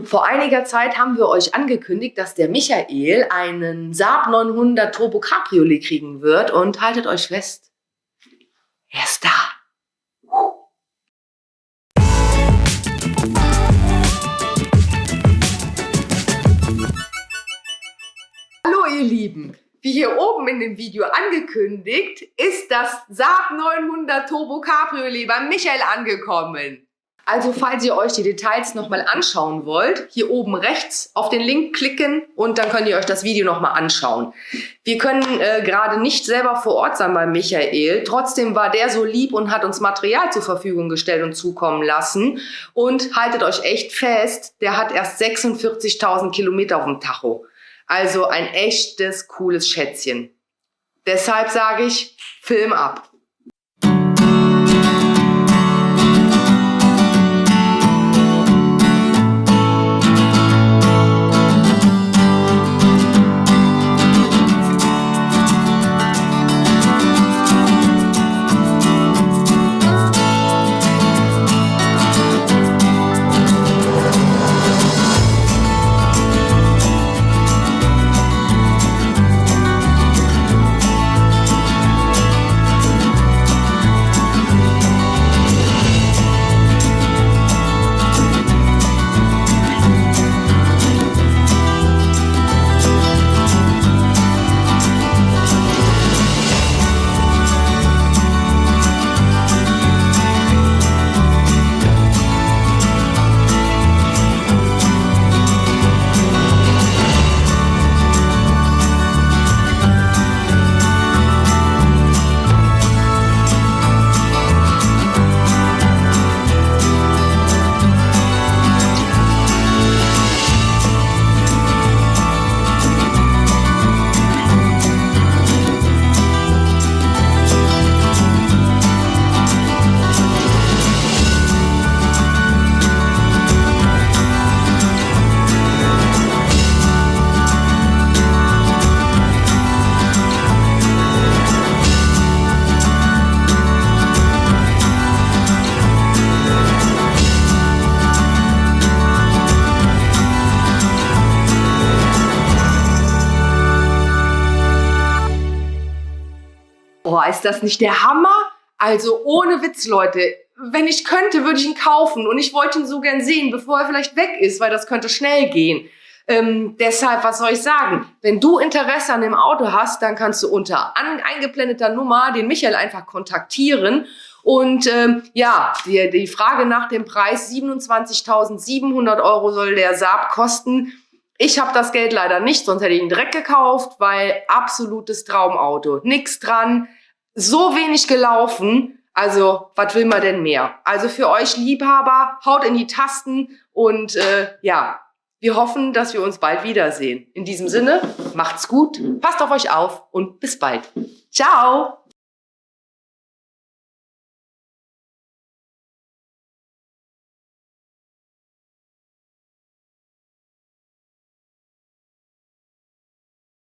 Vor einiger Zeit haben wir euch angekündigt, dass der Michael einen Saab 900 Turbo Cabriolet kriegen wird und haltet euch fest, er ist da. Hallo ihr Lieben, wie hier oben in dem Video angekündigt, ist das Saab 900 Turbo Cabriolet beim Michael angekommen. Also falls ihr euch die Details nochmal anschauen wollt, hier oben rechts auf den Link klicken und dann könnt ihr euch das Video nochmal anschauen. Wir können gerade nicht selber vor Ort sein bei Michael, trotzdem war der so lieb und hat uns Material zur Verfügung gestellt und zukommen lassen. Und haltet euch echt fest, der hat erst 46.000 Kilometer auf dem Tacho. Also ein echtes, cooles Schätzchen. Deshalb sage ich, Film ab. Boah, ist das nicht der Hammer? Also ohne Witz, Leute. Wenn ich könnte, würde ich ihn kaufen. Und ich wollte ihn so gern sehen, bevor er vielleicht weg ist, weil das könnte schnell gehen. Deshalb, was soll ich sagen? Wenn du Interesse an dem Auto hast, dann kannst du unter eingeblendeter Nummer den Michael einfach kontaktieren. Und ja, die Frage nach dem Preis, 27.700 € soll der Saab kosten. Ich habe das Geld leider nicht, sonst hätte ich ihn direkt gekauft, weil absolutes Traumauto. Nix dran, so wenig gelaufen, also was will man denn mehr? Also für euch Liebhaber, haut in die Tasten und ja, wir hoffen, dass wir uns bald wiedersehen. In diesem Sinne, macht's gut, passt auf euch auf und bis bald. Ciao!